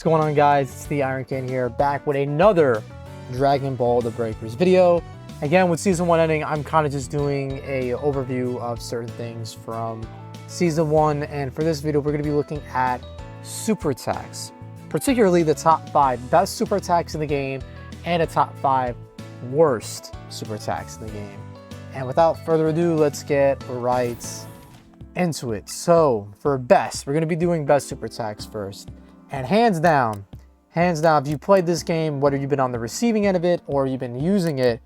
going on, guys? It's the Iron King here, back with another Dragon Ball The Breakers video. Again, with season 1 ending, I'm kind of just doing a overview of certain things from season 1, and for this video we're going to be looking at super attacks, particularly the top 5 best super attacks in the game and the top 5 worst super attacks in the game. And without further ado, let's get right into it. So for best, we're going to be doing best super attacks first. And hands down, if you played this game, whether you've been on the receiving end of it or you've been using it,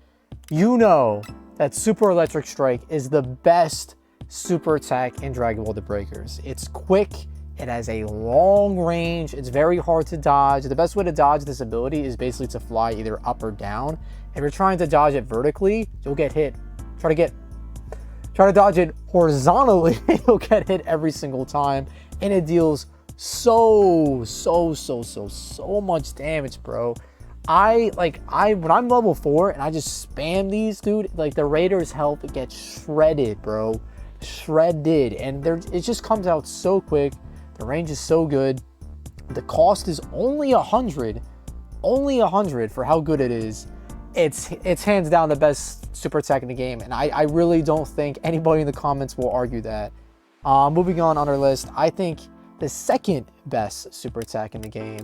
you know that Super Electric Strike is the best super attack in Dragon Ball The Breakers. It's quick, it has a long range, it's very hard to dodge. The best way to dodge this ability is basically to fly either up or down. If you're trying to dodge it vertically, you'll get hit. Try to dodge it horizontally, you'll get hit every single time, and it deals so much damage, bro. When I'm level 4 and I just spam these, dude, like the Raider's health gets shredded, bro. Shredded. And it just comes out so quick. The range is so good. The cost is only 100. Only 100 for how good it is. It's hands down the best super attack in the game, and I really don't think anybody in the comments will argue that. Moving on our list, I think the second best super attack in the game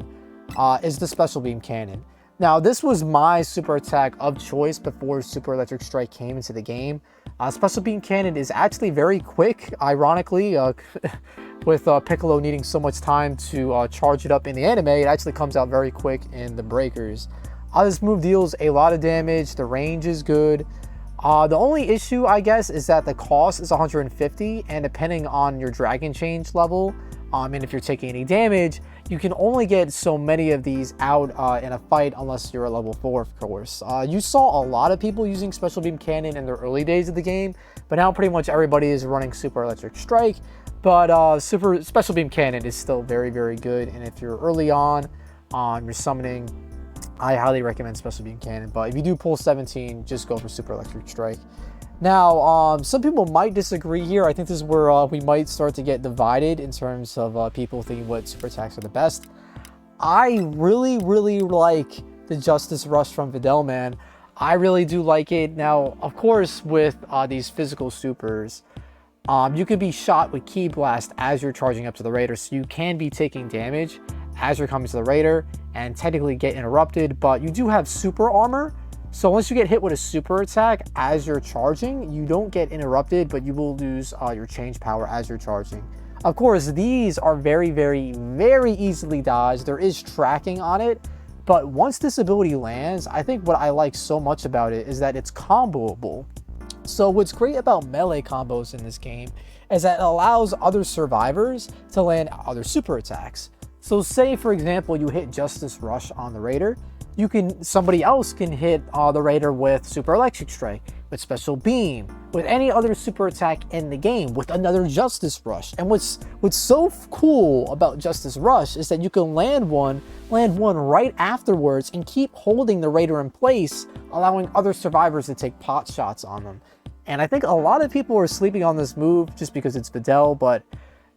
is the Special Beam Cannon. Now, this was my super attack of choice before Super Electric Strike came into the game. Special Beam Cannon is actually very quick, ironically, with Piccolo needing so much time to charge it up in the anime. It actually comes out very quick in the Breakers. This move deals a lot of damage, the range is good. The only issue, I guess, is that the cost is 150, and depending on your Dragon Change level, and if you're taking any damage, you can only get so many of these out in a fight unless you're a level 4, of course. You saw a lot of people using Special Beam Cannon in the early days of the game, but now pretty much everybody is running Super Electric Strike. But Special Beam Cannon is still very good, and if you're early on you're summoning, I highly recommend Special Beam Cannon. But if you do pull 17, just go for Super Electric Strike. Now, some people might disagree here. I think this is where we might start to get divided in terms of people thinking what super attacks are the best. I really like the Justice Rush from Videl, man. I really do like it. Now, of course, with these physical supers, you can be shot with Ki Blast as you're charging up to the Raider, so you can be taking damage as you're coming to the Raider and technically get interrupted, but you do have super armor. So once you get hit with a super attack as you're charging, you don't get interrupted, but you will lose your change power as you're charging. Of course, these are very easily dodged. There is tracking on it, but once this ability lands, I think what I like so much about it is that it's comboable. So what's great about melee combos in this game is that it allows other survivors to land other super attacks. So say, for example, you hit Justice Rush on the Raider, somebody else can hit the Raider with Super Electric Strike, with Special Beam, with any other super attack in the game, with another Justice Rush. And what's so cool about Justice Rush is that you can land one right afterwards and keep holding the Raider in place, allowing other survivors to take pot shots on them. And I think a lot of people are sleeping on this move just because it's Videl, but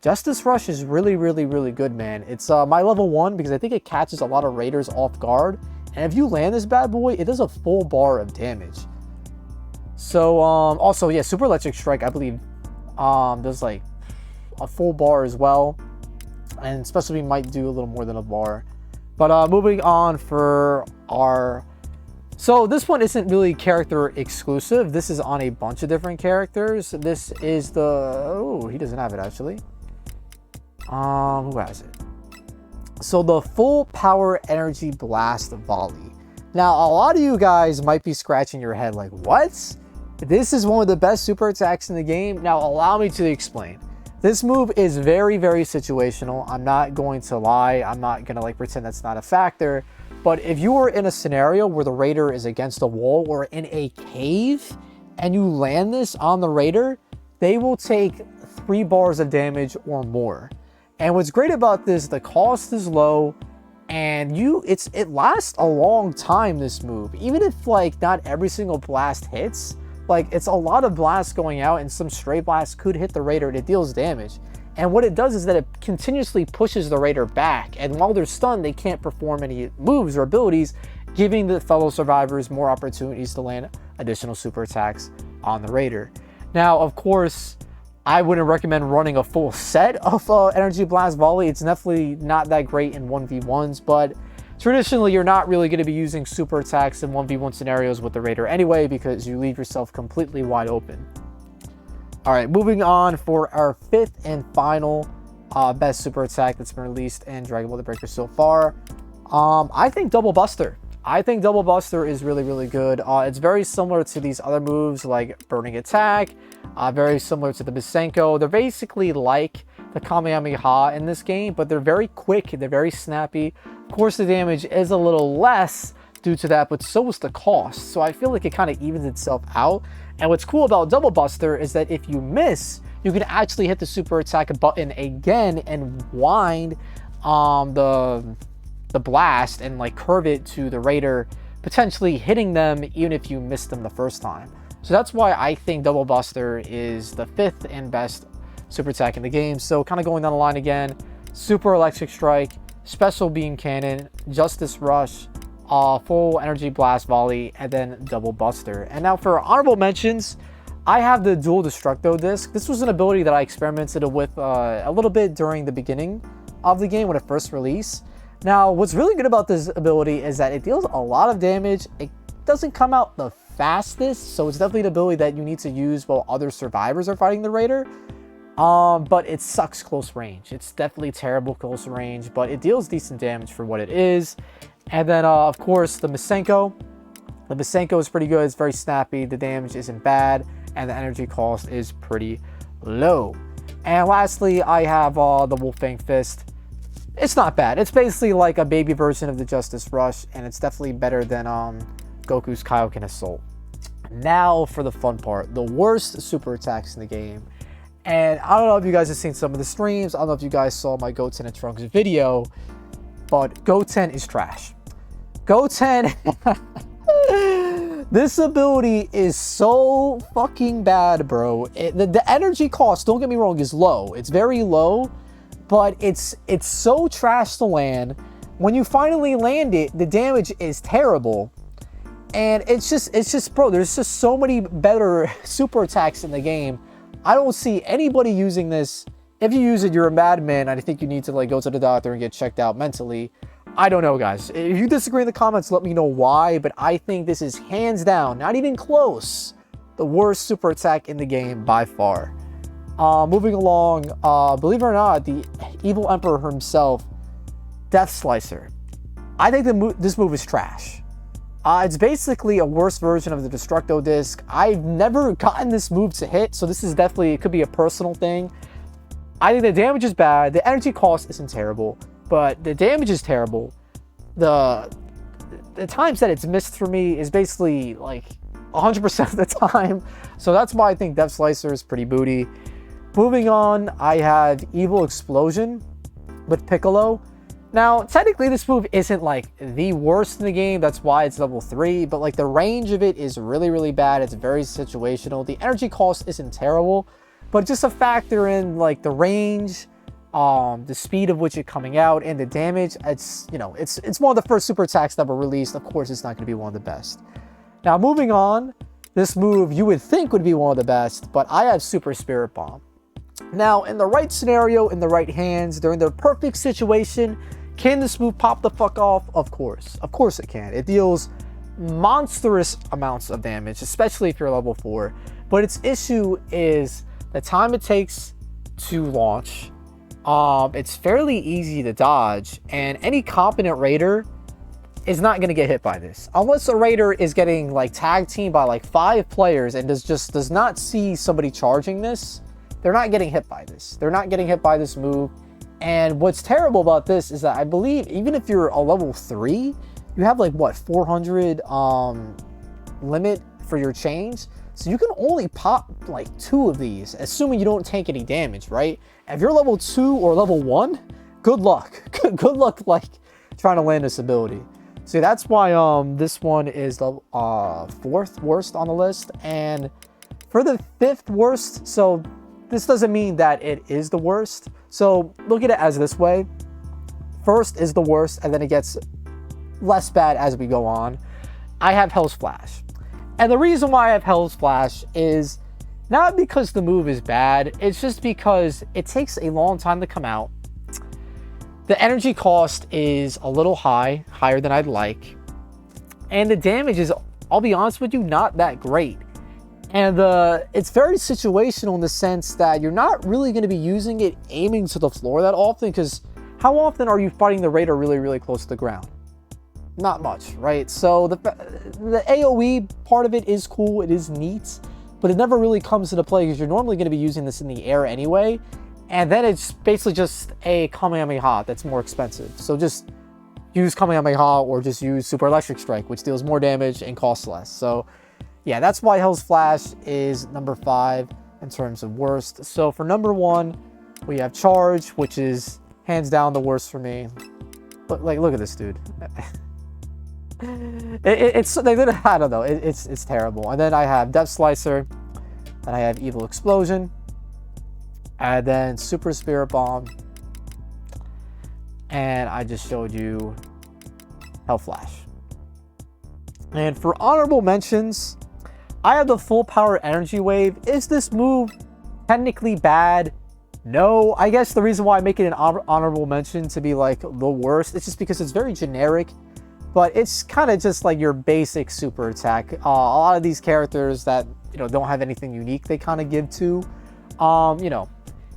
Justice Rush is really good, man. It's my level 1 because I think it catches a lot of Raiders off guard. And if you land this bad boy, it does a full bar of damage. So, also, yeah, Super Electric Strike, I believe, does like a full bar as well. And Special Beam might do a little more than a bar. But moving on for our... So this one isn't really character exclusive. This is on a bunch of different characters. This is the... Oh, he doesn't have it, actually. Who has it? So the Full Power Energy Blast Volley. Now, a lot of you guys might be scratching your head like, what? This is one of the best super attacks in the game? Now, allow me to explain. This move is very situational. I'm not going to lie. I'm not going to pretend that's not a factor. But if you are in a scenario where the Raider is against a wall or in a cave and you land this on the Raider, they will take 3 bars of damage or more. And what's great about this, the cost is low, and it lasts a long time, this move. Even if not every single blast hits, it's a lot of blasts going out, and some stray blasts could hit the Raider and it deals damage. And what it does is that it continuously pushes the raider back. And while they're stunned, they can't perform any moves or abilities, giving the fellow survivors more opportunities to land additional super attacks on the raider. Now, of course, I wouldn't recommend running a full set of Energy Blast Volley. It's definitely not that great in 1v1s, but traditionally, you're not really going to be using super attacks in 1v1 scenarios with the raider anyway, because you leave yourself completely wide open. All right, moving on for our fifth and final best super attack that's been released in Dragon Ball The Breaker so far. I think Double Buster. I think Double Buster is really, really good. It's very similar to these other moves like Burning Attack, very similar to the Misenko. They're basically like the Kamehameha in this game, but they're very quick, they're very snappy. Of course, the damage is a little less due to that, but so is the cost. So I feel like it kind of evens itself out. And what's cool about Double Buster is that if you miss, you can actually hit the super attack button again and wind the blast and like curve it to the raider, potentially hitting them even if you missed them the first time. So that's why I think Double Buster is the fifth and best super attack in the game. So kind of going down the line again, Super Electric Strike, Special Beam Cannon, Justice Rush, Full Energy Blast Volley, and then Double Buster. And now for honorable mentions, I have the Dual Destructo Disc. This was an ability that I experimented with a little bit during the beginning of the game when it first released. Now, what's really good about this ability is that it deals a lot of damage. It doesn't come out the fastest, so it's definitely an ability that you need to use while other survivors are fighting the raider. But it sucks close range. It's definitely terrible close range, but it deals decent damage for what it is. And then, of course, the Misenko. The Misenko is pretty good. It's very snappy. The damage isn't bad, and the energy cost is pretty low. And lastly, I have the Wolfang Fist. It's not bad. It's basically like a baby version of the Justice Rush, and it's definitely better than Goku's Kaioken Assault. Now for the fun part, the worst super attacks in the game. And I don't know if you guys have seen some of the streams. I don't know if you guys saw my Goten and Trunks video, but Goten is trash. Goten, this ability is so fucking bad, bro. The energy cost, don't get me wrong, is low. It's very low, but it's so trash to land. When you finally land it, the damage is terrible. And it's just, bro, there's just so many better super attacks in the game. I don't see anybody using this. If you use it, you're a madman. I think you need to like go to the doctor and get checked out mentally. I don't know, guys. If you disagree in the comments, let me know why. But I think this is hands down, not even close, the worst super attack in the game by far. Moving along, believe it or not, the evil emperor himself, Death Slicer. I think this move is trash. It's basically a worse version of the Destructo Disc. I've never gotten this move to hit, so this is definitely, it could be a personal thing. I think the damage is bad. The energy cost isn't terrible, but the damage is terrible. The times that it's missed for me is basically like 100% of the time. So that's why I think Death Slicer is pretty booty. Moving on, I have Evil Explosion with Piccolo. Now, technically this move isn't like the worst in the game. That's why it's level 3, but like the range of it is really, really bad. It's very situational. The energy cost isn't terrible, but just a factor in like the range, the speed of which it's coming out, and the damage. It's, you know, it's one of the first super attacks that were released. Of course, it's not going to be one of the best. Now, moving on, this move you would think would be one of the best, but I have Super Spirit Bomb. Now, in the right scenario, in the right hands, during the perfect situation, can this move pop the fuck off? Of course it can. It deals monstrous amounts of damage, especially if you're level 4. But its issue is the time it takes to launch. It's fairly easy to dodge, and any competent raider is not going to get hit by this. Unless a raider is getting like tag teamed by like 5 players and does not see somebody charging this, they're not getting hit by this. They're not getting hit by this move. And what's terrible about this is that I believe even if you're a level 3, you have like what, 400 limit for your chains. So you can only pop like 2 of these, assuming you don't take any damage, right? If you're level 2 or level 1, good luck. Good luck like trying to land this ability. See, that's why this one is the 4th worst on the list. And for the 5th worst, so this doesn't mean that it is the worst. So look at it as this way. First is the worst, and then it gets less bad as we go on. I have Hell's Flash. And the reason why I have Hell's Flash is not because the move is bad, it's just because it takes a long time to come out. The energy cost is a little high, higher than I'd like. And the damage is, I'll be honest with you, not that great. And it's very situational in the sense that you're not really going to be using it aiming to the floor that often, because how often are you fighting the Raider really, really close to the ground? Not much, right? So the AoE part of it is cool, it is neat, but it never really comes into play because you're normally going to be using this in the air anyway, and then it's basically just a Kamehameha that's more expensive. So just use Kamehameha or just use Super Electric Strike, which deals more damage and costs less. So yeah, that's why Hell's Flash is number 5 in terms of worst. So for number 1, we have Charge, which is hands down the worst for me. But like, look at this dude. I don't know. It's terrible. And then I have Depth Slicer, and I have Evil Explosion, and then Super Spirit Bomb, and I just showed you Hell Flash. And for honorable mentions, I have the Full Power Energy Wave. Is this move technically bad? No. I guess the reason why I make it an honorable mention to be like the worst, it's just because it's very generic. But it's kind of just like your basic super attack. A lot of these characters that, you know, don't have anything unique they kind of give to, you know,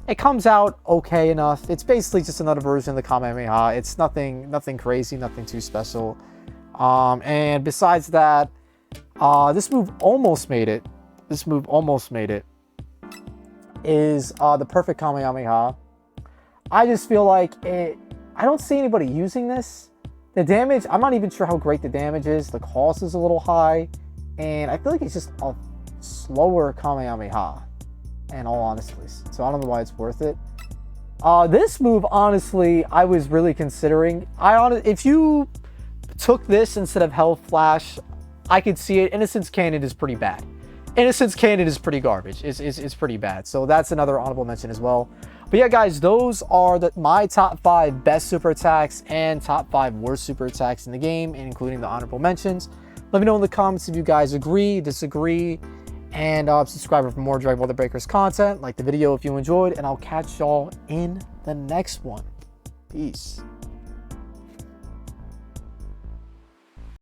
it comes out okay enough. It's basically just another version of the Kamehameha. It's nothing crazy, nothing too special. And besides that, this move almost made it. This move almost made it. Is the perfect Kamehameha. I just feel like I don't see anybody using this. The damage, I'm not even sure how great the damage is. The cost is a little high. And I feel like it's just a slower Kamehameha, in all honesty. So I don't know why it's worth it. This move, honestly, I was really considering. If you took this instead of Hell Flash, I could see it. Innocence Cannon is pretty bad. Innocence Cannon is pretty garbage. It's pretty bad. So that's another honorable mention as well. But yeah, guys, those are my top 5 best super attacks and top 5 worst super attacks in the game, including the honorable mentions. Let me know in the comments if you guys agree, disagree, and subscribe for more Dragon Ball The Breakers content. Like the video if you enjoyed, and I'll catch y'all in the next one. Peace.